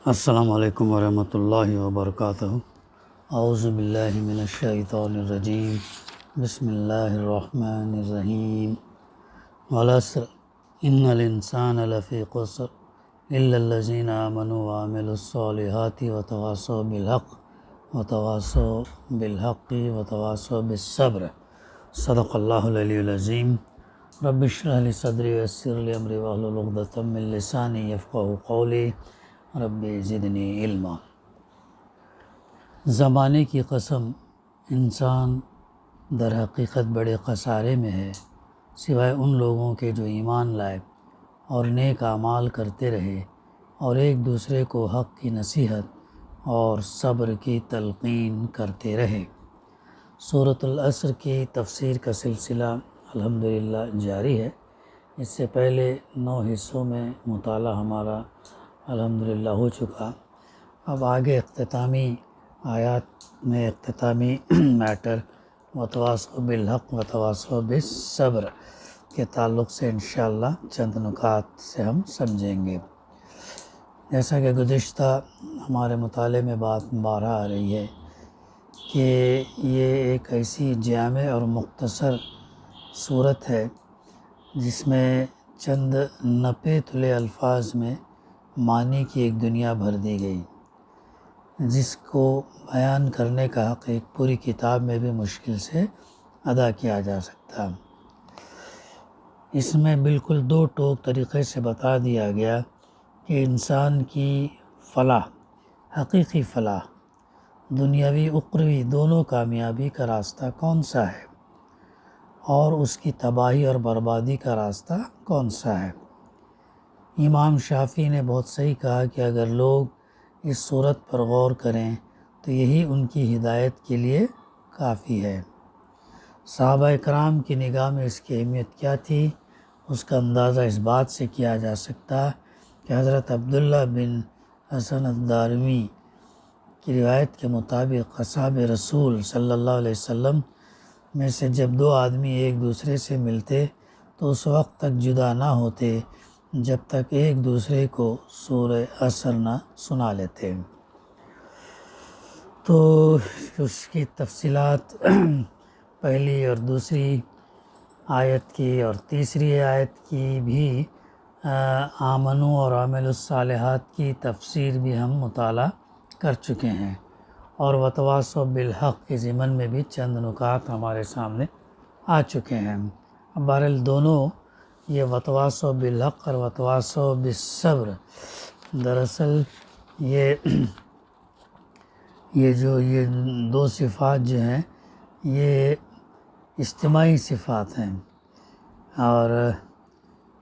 السلام علیکم ورحمۃ اللہ وبرکاتہ۔ اعوذ باللہ من الشیطان الرجیم، بسم اللہ الرحمن الرحیم۔ والعصر ان الانسان لفی خسر الا الذین آمنوا وعملوا الصالحات وتواصوا بالحق وتواصوا بالحق وتواصوا بالصبر۔ صدق اللہ العلی العظیم۔ رب اشرح لی صدری ویسر لی امری واحلل عقدۃ من لسانی یفقہوا قولی رب زدنی علما۔ زمانے کی قسم، انسان در حقیقت بڑے خسارے میں ہے، سوائے ان لوگوں کے جو ایمان لائے اور نیک اعمال کرتے رہے اور ایک دوسرے کو حق کی نصیحت اور صبر کی تلقین کرتے رہے۔ سورۃ العصر کی تفسیر کا سلسلہ الحمدللہ جاری ہے۔ اس سے پہلے 9 حصوں میں مطالعہ ہمارا الحمدللہ ہو چکا۔ اب آگے اختتامی آیات میں اختتامی میٹر وتواصوا بالحق وتواصوا بالصبر کے تعلق سے انشاءاللہ چند نکات سے ہم سمجھیں گے۔ جیسا کہ گزشتہ ہمارے مطالعے میں بات بارہ آ رہی ہے کہ یہ ایک ایسی جامع اور مختصر صورت ہے جس میں چند نپے تلے الفاظ میں معنی کی ایک دنیا بھر دی گئی، جس کو بیان کرنے کا حق ایک پوری کتاب میں بھی مشکل سے ادا کیا جا سکتا۔ اس میں بالکل 2 ٹوک طریقے سے بتا دیا گیا کہ انسان کی فلاح، حقیقی فلاح، دنیاوی اخروی دونوں کامیابی کا راستہ کون سا ہے اور اس کی تباہی اور بربادی کا راستہ کون سا ہے۔ امام شافعی نے بہت صحیح کہا کہ اگر لوگ اس صورت پر غور کریں تو یہی ان کی ہدایت کے لیے کافی ہے۔ صحابہ کرام کی نگاہ میں اس کی اہمیت کیا تھی، اس کا اندازہ اس بات سے کیا جا سکتا کہ حضرت عبداللہ بن حسن الدارمی کی روایت کے مطابق اصحاب رسول صلی اللہ علیہ وسلم میں سے جب 2 آدمی ایک دوسرے سے ملتے تو اس وقت تک جدا نہ ہوتے جب تک ایک دوسرے کو سورہ عصر نہ سنا لیتے۔ تو اس کی تفصیلات پہلی اور دوسری آیت کی اور تیسری آیت کی بھی آمنو اور عامل الصالحات کی تفسیر بھی ہم مطالعہ کر چکے ہیں، اور وتواصوا بالحق کے ضمن میں بھی چند نکات ہمارے سامنے آ چکے ہیں۔ بہرحال دونوں یہ وتواصوا بالحق اور وتواصوا بالصبر دراصل یہ 2 صفات جو ہیں یہ اجتماعی صفات ہیں، اور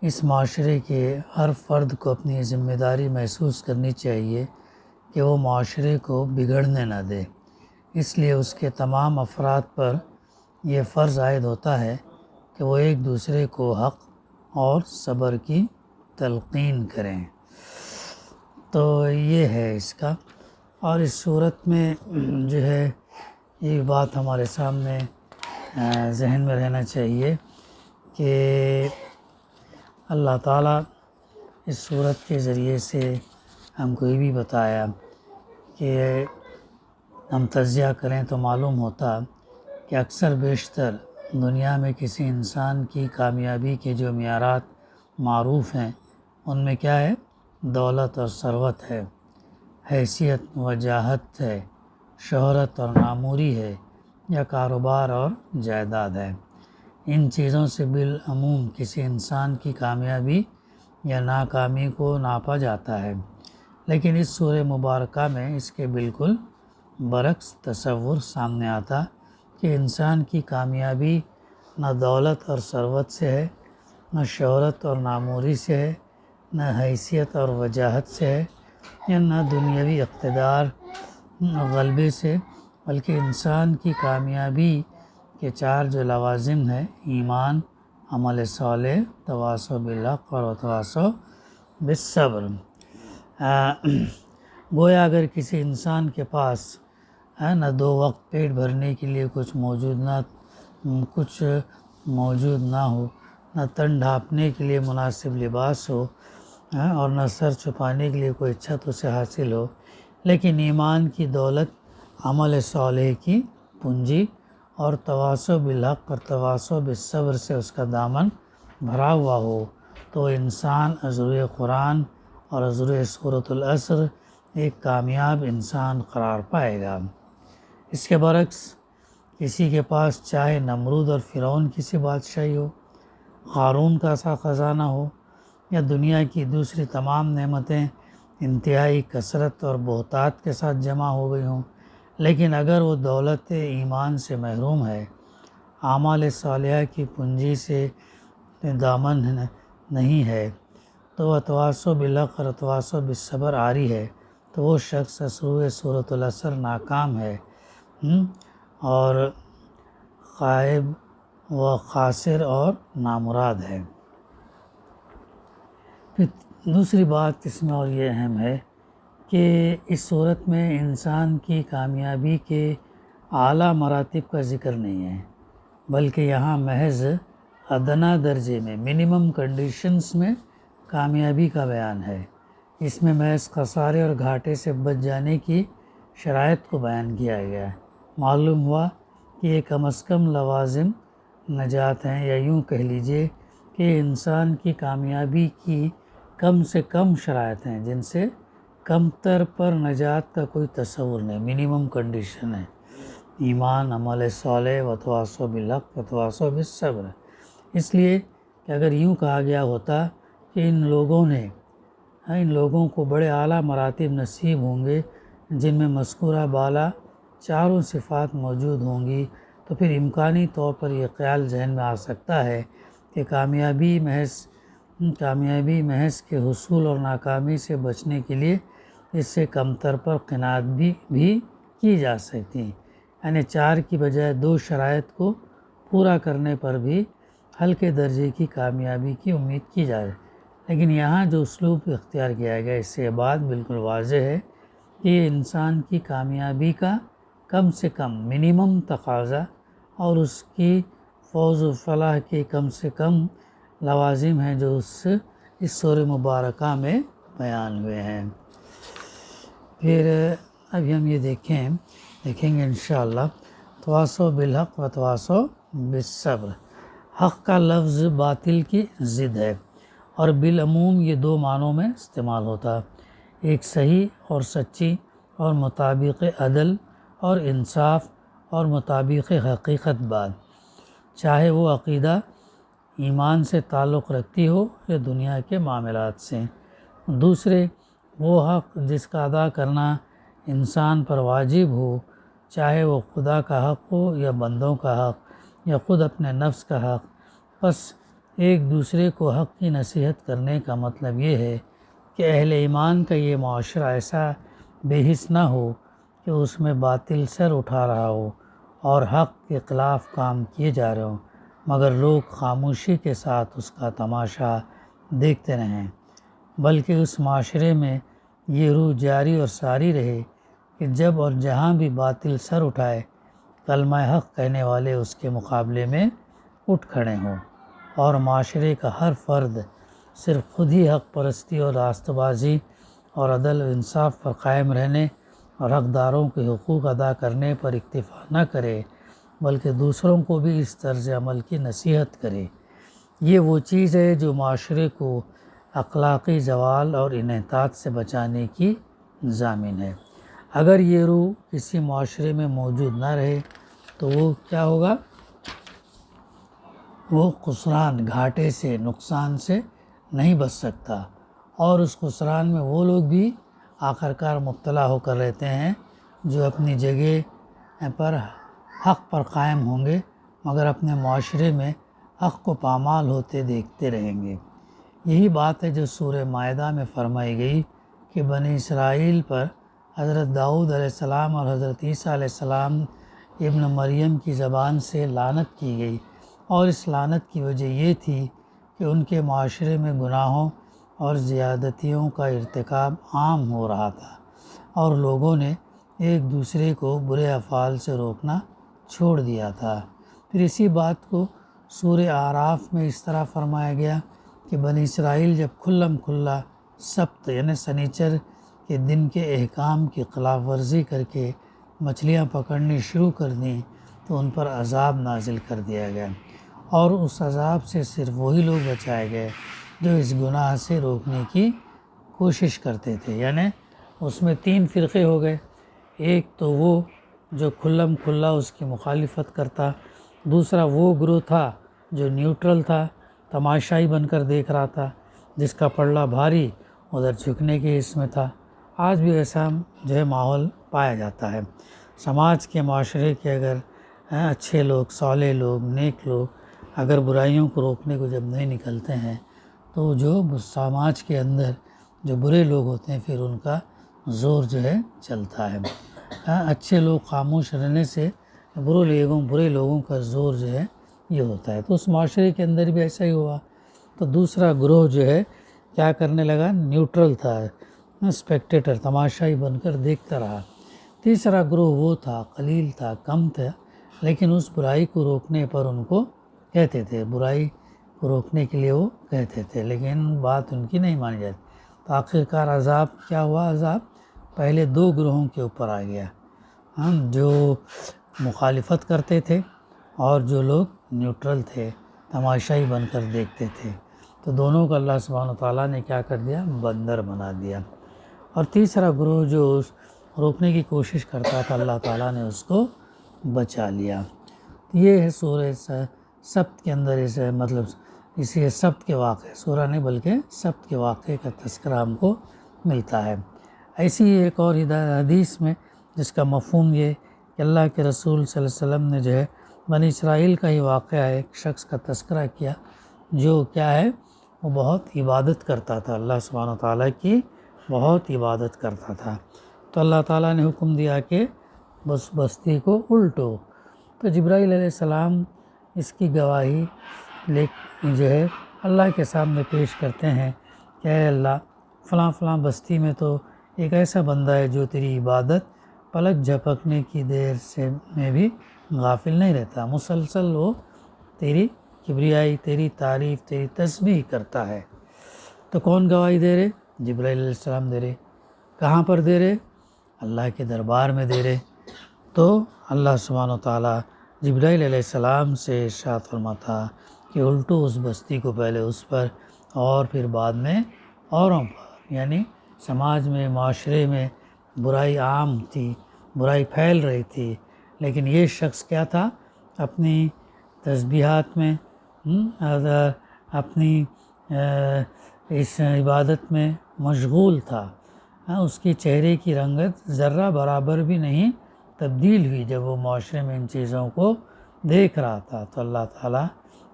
اس معاشرے کے ہر فرد کو اپنی ذمہ داری محسوس کرنی چاہیے کہ وہ معاشرے کو بگڑنے نہ دے۔ اس لیے اس کے تمام افراد پر یہ فرض عائد ہوتا ہے کہ وہ ایک دوسرے کو حق اور صبر کی تلقین کریں۔ تو یہ ہے اس کا، اور اس صورت میں جو ہے یہ بات ہمارے سامنے ذہن میں رہنا چاہیے کہ اللہ تعالیٰ اس صورت کے ذریعے سے ہم کو یہ بھی بتایا کہ ہم تجزیہ کریں تو معلوم ہوتا کہ اکثر بیشتر دنیا میں کسی انسان کی کامیابی کے جو معیارات معروف ہیں ان میں کیا ہے؟ دولت اور ثروت ہے، حیثیت وجاہت ہے، شہرت اور ناموری ہے، یا کاروبار اور جائیداد ہے۔ ان چیزوں سے بالعموم کسی انسان کی کامیابی یا ناکامی کو ناپا جاتا ہے، لیکن اس سورہ مبارکہ میں اس کے بالکل برعکس تصور سامنے آتا کہ انسان کی کامیابی نہ دولت اور ثروت سے ہے، نہ شہرت اور ناموری سے ہے، نہ حیثیت اور وجاہت سے ہے، یا نہ دنیاوی اقتدار غلبے سے، بلکہ انسان کی کامیابی کے 4 جو لوازم ہیں، ایمان، عمل صالح، تواصوا بالحق اور تواصوا بالصبر۔ گویا اگر کسی انسان کے پاس نہ 2 وقت پیٹ بھرنے کے لیے کچھ موجود نہ ہو، نہ تن ڈھانپنے کے لیے مناسب لباس ہو، اور نہ سر چھپانے کے لیے کوئی چھت اسے حاصل ہو، لیکن ایمان کی دولت، عمل صالح کی پونجی اور تواصو بالحق اور تواصو بالصبر سے اس کا دامن بھرا ہوا ہو، تو انسان عذر قرآن اور عذر سورۃ العصر ایک کامیاب انسان قرار پائے گا۔ اس کے برعکس کسی کے پاس چاہے نمرود اور فرعون کی سی بادشاہی ہو، قارون کا سا خزانہ ہو، یا دنیا کی دوسری تمام نعمتیں انتہائی کثرت اور بہتات کے ساتھ جمع ہو گئی ہوں، لیکن اگر وہ دولت ایمان سے محروم ہے، اعمال صالحہ کی پونجی سے دامن نہیں ہے، تو وہ تواصو بالحق اور تواصو بالصبر عاری ہے، تو وہ شخص عصر سورۃ العصر ناکام ہے اور خائب و خاسر اور نامراد ہے۔ پھر دوسری بات اس میں اور یہ اہم ہے کہ اس صورت میں انسان کی کامیابی کے اعلیٰ مراتب کا ذکر نہیں ہے، بلکہ یہاں محض ادنا درجے میں، منیمم کنڈیشنز میں کامیابی کا بیان ہے۔ اس میں محض خسارے اور گھاٹے سے بچ جانے کی شرائط کو بیان کیا گیا ہے۔ معلوم ہوا کہ یہ کم از کم لوازم نجات ہیں، یا یوں کہہ لیجئے کہ انسان کی کامیابی کی کم سے کم شرائط ہیں جن سے کم تر پر نجات کا کوئی تصور نہیں، منیمم کنڈیشن ہے۔ ایمان، عمل صالح، وتواصوا بالحق وتواصوا بالصبر۔ اس لیے کہ اگر یوں کہا گیا ہوتا کہ ان لوگوں کو بڑے اعلیٰ مراتب نصیب ہوں گے جن میں مذکورہ بالا چاروں صفات موجود ہوں گی، تو پھر امکانی طور پر یہ خیال ذہن میں آ سکتا ہے کہ کامیابی محض کے حصول اور ناکامی سے بچنے کے لیے اس سے کم تر پر قناعت بھی کی جا سکتی، یعنی 4 کی بجائے 2 شرائط کو پورا کرنے پر بھی ہلکے درجے کی کامیابی کی امید کی جائے۔ لیکن یہاں جو اسلوب اختیار کیا گیا، اس سے یہ بات بالکل واضح ہے کہ یہ انسان کی کامیابی کا کم سے کم منیمم تقاضا اور اس کی فوز و فلاح کے کم سے کم لوازم ہیں جو اس سورہ مبارکہ میں بیان ہوئے ہیں۔ پھر ابھی ہم یہ دیکھیں گے انشاءاللہ، تواصوا بالحق و تواصوا بالصبر۔ حق کا لفظ باطل کی ضد ہے اور بالعموم یہ 2 معنوں میں استعمال ہوتا ہے، ایک صحیح اور سچی اور مطابق عدل اور انصاف اور مطابق حقیقت بات، چاہے وہ عقیدہ ایمان سے تعلق رکھتی ہو یا دنیا کے معاملات سے۔ دوسرے، وہ حق جس کا ادا کرنا انسان پر واجب ہو، چاہے وہ خدا کا حق ہو یا بندوں کا حق یا خود اپنے نفس کا حق۔ بس ایک دوسرے کو حق کی نصیحت کرنے کا مطلب یہ ہے کہ اہل ایمان کا یہ معاشرہ ایسا بے حس نہ ہو کہ اس میں باطل سر اٹھا رہا ہو اور حق کے خلاف کام کیے جا رہے ہوں، مگر لوگ خاموشی کے ساتھ اس کا تماشا دیکھتے رہیں، بلکہ اس معاشرے میں یہ روح جاری اور ساری رہے کہ جب اور جہاں بھی باطل سر اٹھائے، کلمہ حق کہنے والے اس کے مقابلے میں اٹھ کھڑے ہوں، اور معاشرے کا ہر فرد صرف خود ہی حق پرستی اور راست بازی اور عدل و انصاف پر قائم رہنے اور حقداروں کے حقوق ادا کرنے پر اکتفا نہ کرے، بلکہ دوسروں کو بھی اس طرز عمل کی نصیحت کرے۔ یہ وہ چیز ہے جو معاشرے کو اخلاقی زوال اور انحطاط سے بچانے کی ضامن ہے۔ اگر یہ روح کسی معاشرے میں موجود نہ رہے تو وہ کیا ہوگا؟ وہ خسران، گھاٹے سے، نقصان سے نہیں بچ سکتا، اور اس خسران میں وہ لوگ بھی آخرکار مبتلا ہو کر رہتے ہیں جو اپنی جگہ پر حق پر قائم ہوں گے، مگر اپنے معاشرے میں حق کو پامال ہوتے دیکھتے رہیں گے۔ یہی بات ہے جو سورہ مائدہ میں فرمائی گئی کہ بنی اسرائیل پر حضرت داؤد علیہ السلام اور حضرت عیسیٰ علیہ السلام ابن مریم کی زبان سے لعنت کی گئی، اور اس لعنت کی وجہ یہ تھی کہ ان کے معاشرے میں گناہوں اور زیادتیوں کا ارتکاب عام ہو رہا تھا، اور لوگوں نے ایک دوسرے کو برے افعال سے روکنا چھوڑ دیا تھا۔ پھر اسی بات کو سورہ اعراف میں اس طرح فرمایا گیا کہ بنی اسرائیل جب کھلم کھلا سبت یعنی سنیچر کے دن کے احکام کی خلاف ورزی کر کے مچھلیاں پکڑنی شروع کر دیں تو ان پر عذاب نازل کر دیا گیا، اور اس عذاب سے صرف وہی لوگ بچائے گئے جو اس گناہ سے روکنے کی کوشش کرتے تھے۔ یعنی اس میں 3 فرقے ہو گئے، ایک تو وہ جو کھلم کھلا اس کی مخالفت کرتا، دوسرا وہ گروہ تھا جو نیوٹرل تھا، تماشائی بن کر دیکھ رہا تھا، جس کا پلڑا بھاری ادھر جھکنے کے اس میں تھا۔ آج بھی ایسا جو ہے ماحول پایا جاتا ہے۔ سماج کے معاشرے کے اگر اچھے لوگ، صالح لوگ، نیک لوگ اگر برائیوں کو روکنے کو جب نہیں نکلتے ہیں تو جو سماج کے اندر جو برے لوگ ہوتے ہیں پھر ان کا زور جو ہے چلتا ہے۔ اچھے لوگ خاموش رہنے سے برے لوگوں کا زور جو ہے یہ ہوتا ہے۔ تو اس معاشرے کے اندر بھی ایسا ہی ہوا۔ تو دوسرا گروہ جو ہے کیا کرنے لگا، نیوٹرل تھا، اسپیکٹیٹر، تماشائی بن کر دیکھتا رہا۔ تیسرا گروہ وہ تھا، قلیل تھا، کم تھا، لیکن اس برائی کو روکنے پر ان کو کہتے تھے، برائی کو روکنے کے لیے وہ کہتے تھے، لیکن بات ان کی نہیں مانی جاتی۔ تو آخرکار عذاب کیا ہوا، عذاب پہلے 2 گروہوں کے اوپر آ گیا، جو مخالفت کرتے تھے اور جو لوگ نیوٹرل تھے، تماشائی بن کر دیکھتے تھے۔ تو دونوں کو اللہ سبحانہ وتعالیٰ نے کیا کر دیا، بندر بنا دیا۔ اور تیسرا گروہ جو روکنے کی کوشش کرتا تھا، اللہ تعالیٰ نے اس کو بچا لیا۔ یہ ہے سورہ سبت کے اندر مطلب اسی سبت کے واقعے، سورہ نہیں بلکہ سبت کے واقعے کا تذکرہ ہم کو ملتا ہے۔ ایسی ایک اور حدیث میں جس کا مفہوم یہ کہ اللہ کے رسول صلی اللہ علیہ وسلم نے جو ہے بنی اسرائیل کا ہی واقعہ ایک شخص کا تذکرہ کیا جو کیا ہے، وہ بہت عبادت کرتا تھا، اللہ سبحانہ وتعالیٰ کی بہت عبادت کرتا تھا۔ تو اللہ تعالیٰ نے حکم دیا کہ بس بستی کو الٹو۔ تو جبرائیل علیہ السلام اس کی گواہی جو ہے اللہ کے سامنے پیش کرتے ہیں کہ اے اللہ، فلاں فلاں بستی میں تو ایک ایسا بندہ ہے جو تیری عبادت پلک جھپکنے کی دیر سے میں بھی غافل نہیں رہتا، مسلسل وہ تیری کبریائی، تیری تعریف، تیری تسبیح کرتا ہے۔ تو کون گواہی دے رہے؟ جبرائیل علیہ السلام دے رہے۔ کہاں پر دے رہے؟ اللہ کے دربار میں دے رہے۔ تو اللہ سبحانہ وتعالیٰ جبرائیل علیہ السلام سے ارشاد فرماتا کہ الٹو اس بستی کو، پہلے اس پر اور پھر بعد میں اوروں پر۔ یعنی سماج میں، معاشرے میں برائی عام تھی، برائی پھیل رہی تھی، لیکن یہ شخص کیا تھا، اپنی تسبیحات میں، اپنی اس عبادت میں مشغول تھا۔ اس کی چہرے کی رنگت ذرہ برابر بھی نہیں تبدیل ہوئی جب وہ معاشرے میں ان چیزوں کو دیکھ رہا تھا۔ تو اللہ تعالیٰ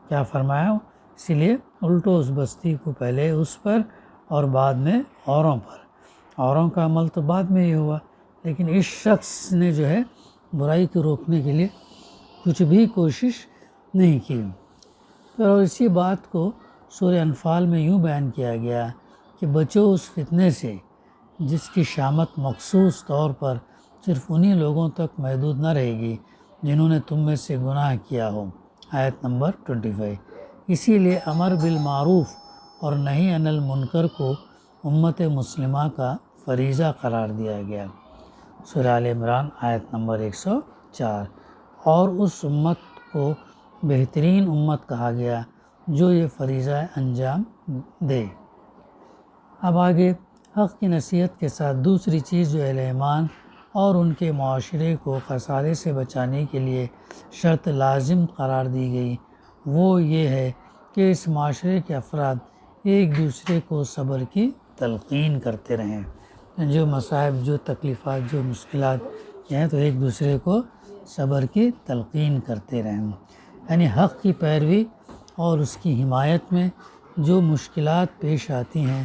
کیا فرمایا، اسی لیے الٹو اس بستی کو، پہلے اس پر اور بعد میں اوروں پر۔ اوروں کا عمل تو بعد میں ہی ہوا، لیکن اس شخص نے جو ہے برائی کو روکنے کے لیے کچھ بھی کوشش نہیں کی۔ اور اسی بات کو سورہ انفال میں یوں بیان کیا گیا کہ بچو اس فتنے سے جس کی شامت مخصوص طور پر صرف انہی لوگوں تک محدود نہ رہے گی جنہوں نے تم میں سے گناہ کیا ہو۔ آیت نمبر 25۔ اسی لیے امر بالمعروف اور نہی عن المنکر کو امت مسلمہ کا فریضہ قرار دیا گیا۔ سورہ آل عمران آیت نمبر 104۔ اور اس امت کو بہترین امت کہا گیا جو یہ فریضہ انجام دے۔ اب آگے حق کی نصیحت کے ساتھ دوسری چیز جو اہل ایمان اور ان کے معاشرے کو خسارے سے بچانے کے لیے شرط لازم قرار دی گئی، وہ یہ ہے کہ اس معاشرے کے افراد ایک دوسرے کو صبر کی تلقین کرتے رہیں۔ جو مصائب، جو تکلیفات، جو مشکلات ہیں تو ایک دوسرے کو صبر کی تلقین کرتے رہیں۔ یعنی حق کی پیروی اور اس کی حمایت میں جو مشکلات پیش آتی ہیں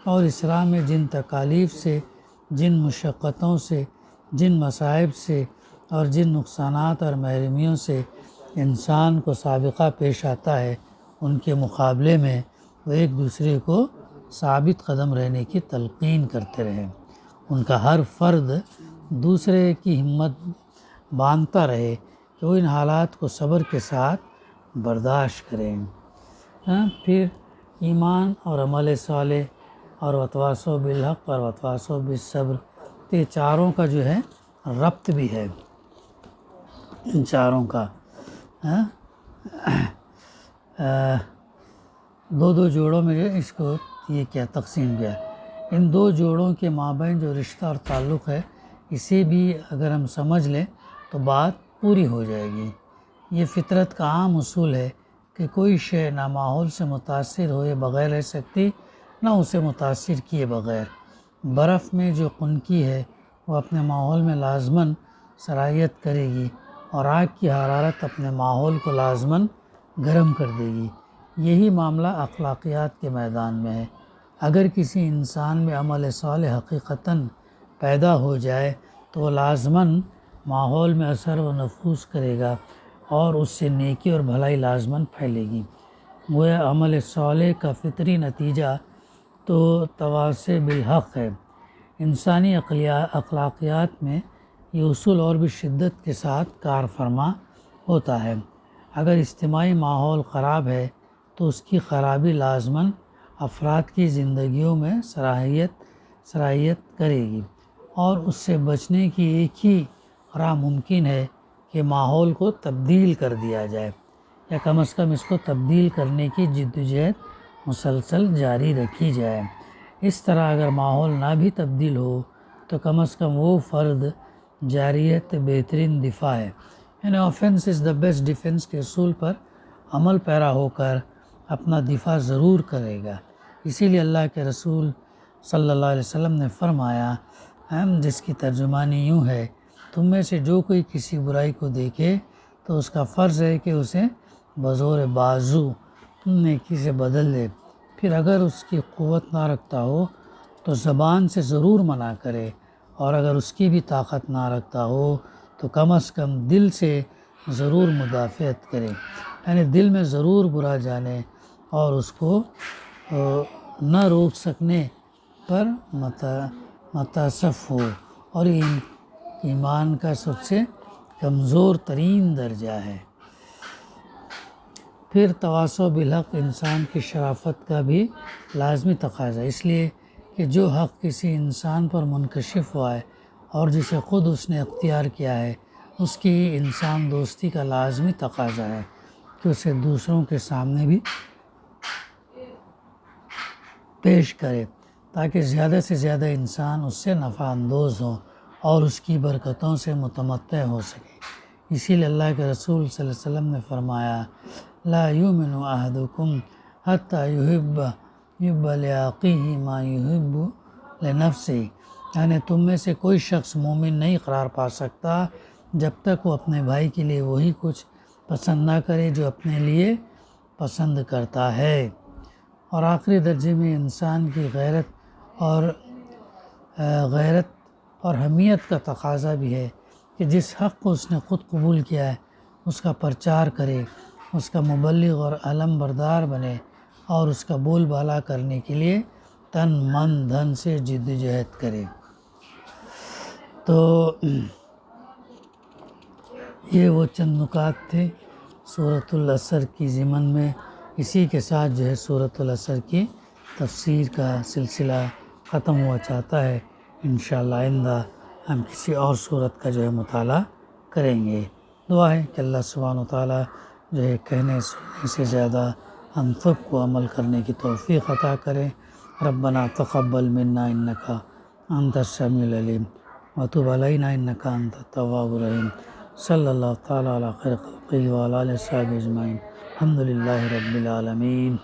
اور اسراء میں جن تکالیف سے، جن مشقتوں سے، جن مصائب سے اور جن نقصانات اور محرومیوں سے انسان کو سابقہ پیش آتا ہے، ان کے مقابلے میں وہ ایک دوسرے کو ثابت قدم رہنے کی تلقین کرتے رہیں۔ ان کا ہر فرد دوسرے کی ہمت باندھتا رہے کہ وہ ان حالات کو صبر کے ساتھ برداشت کریں۔ پھر ایمان اور عمل صالح اور وتواصوا بالحق اور وتواصوا بالصبر، تو یہ چاروں کا جو ہے ربط بھی ہے، ان چاروں کا دو جوڑوں میں جو اس کو یہ کیا تقسیم کیا، ان دو جوڑوں کے مابین جو رشتہ اور تعلق ہے، اسے بھی اگر ہم سمجھ لیں تو بات پوری ہو جائے گی۔ یہ فطرت کا عام اصول ہے کہ کوئی شے نہ ماحول سے متاثر ہوئے بغیر رہ سکتی، نہ اسے متاثر کیے بغیر۔ برف میں جو خنکی ہے وہ اپنے ماحول میں لازماً سرایت کرے گی، اور آگ کی حرارت اپنے ماحول کو لازماً گرم کر دے گی۔ یہی معاملہ اخلاقیات کے میدان میں ہے۔ اگر کسی انسان میں عمل صالح حقیقتاً پیدا ہو جائے تو وہ لازماً ماحول میں اثر و نفوذ کرے گا، اور اس سے نیکی اور بھلائی لازماً پھیلے گی۔ گویا عمل صالح کا فطری نتیجہ تو تواصی بالحق ہے۔ انسانی اخلاقیات میں یہ اصول اور بھی شدت کے ساتھ کار فرما ہوتا ہے۔ اگر اجتماعی ماحول خراب ہے تو اس کی خرابی لازماً افراد کی زندگیوں میں سرایت کرے گی، اور اس سے بچنے کی ایک ہی راہ ممکن ہے کہ ماحول کو تبدیل کر دیا جائے، یا کم از کم اس کو تبدیل کرنے کی جدوجہد مسلسل جاری رکھی جائے۔ اس طرح اگر ماحول نہ بھی تبدیل ہو تو کم از کم وہ فرد جاریت بہترین دفاع ہے، یعنی offence is the best defence کے اصول پر عمل پیرا ہو کر اپنا دفاع ضرور کرے گا۔ اسی لیے اللہ کے رسول صلی اللہ علیہ وسلم نے فرمایا، جس کی ترجمانی یوں ہے، تم میں سے جو کوئی کسی برائی کو دیکھے تو اس کا فرض ہے کہ اسے بزور بازو نیکی سے بدل دے، پھر اگر اس کی قوت نہ رکھتا ہو تو زبان سے ضرور منع کرے، اور اگر اس کی بھی طاقت نہ رکھتا ہو تو کم از کم دل سے ضرور مدافعت کرے، یعنی دل میں ضرور برا جانے اور اس کو نہ روک سکنے پر متصف ہو، اور یہ ایمان کا سب سے کمزور ترین درجہ ہے۔ پھر تواصی بالحق انسان کی شرافت کا بھی لازمی تقاضا ہے، اس لیے کہ جو حق کسی انسان پر منکشف ہوا ہے اور جسے خود اس نے اختیار کیا ہے، اس کی انسان دوستی کا لازمی تقاضا ہے کہ اسے دوسروں کے سامنے بھی پیش کرے، تاکہ زیادہ سے زیادہ انسان اس سے نفع اندوز ہوں اور اس کی برکتوں سے متمتع ہو سکے۔ اسی لیے اللہ کے رسول صلی اللہ علیہ وسلم نے فرمایا، لا یؤمن احدکم حتی یحب لأخیہ ما یحب لنفسہ، یعنی تم میں سے کوئی شخص مومن نہیں قرار پا سکتا جب تک وہ اپنے بھائی کے لیے وہی کچھ پسند نہ کرے جو اپنے لیے پسند کرتا ہے۔ اور آخری درجے میں انسان کی غیرت اور حمیت کا تقاضا بھی ہے کہ جس حق کو اس نے خود قبول کیا ہے اس کا پرچار کرے، اس کا مبلغ اور علم بردار بنے، اور اس کا بول بالا کرنے کے لیے تن من دھن سے جدوجہد کرے۔ تو یہ وہ چند نکات تھے سورۃ العصر کی ضمن میں۔ اسی کے ساتھ جو ہے سورۃ العصر کی تفسیر کا سلسلہ ختم ہوا چاہتا ہے۔ انشاءاللہ آئندہ ہم کسی اور سورت کا جو ہے مطالعہ کریں گے۔ دعا ہے کہ اللہ سبحانہ و تعالیٰ جو ہے کہنے سننے سے زیادہ ہم سب کو عمل کرنے کی توفیق عطا کرے۔ ربنا تقبل منا انک انت السمیع العلیم وتب علینا انک انت التواب الرحیم۔ صلی اللہ تعالیٰ علی خیر خلقہ وعلی آلہ وصحبہ اجمعین۔ الحمد للہ رب العالمین۔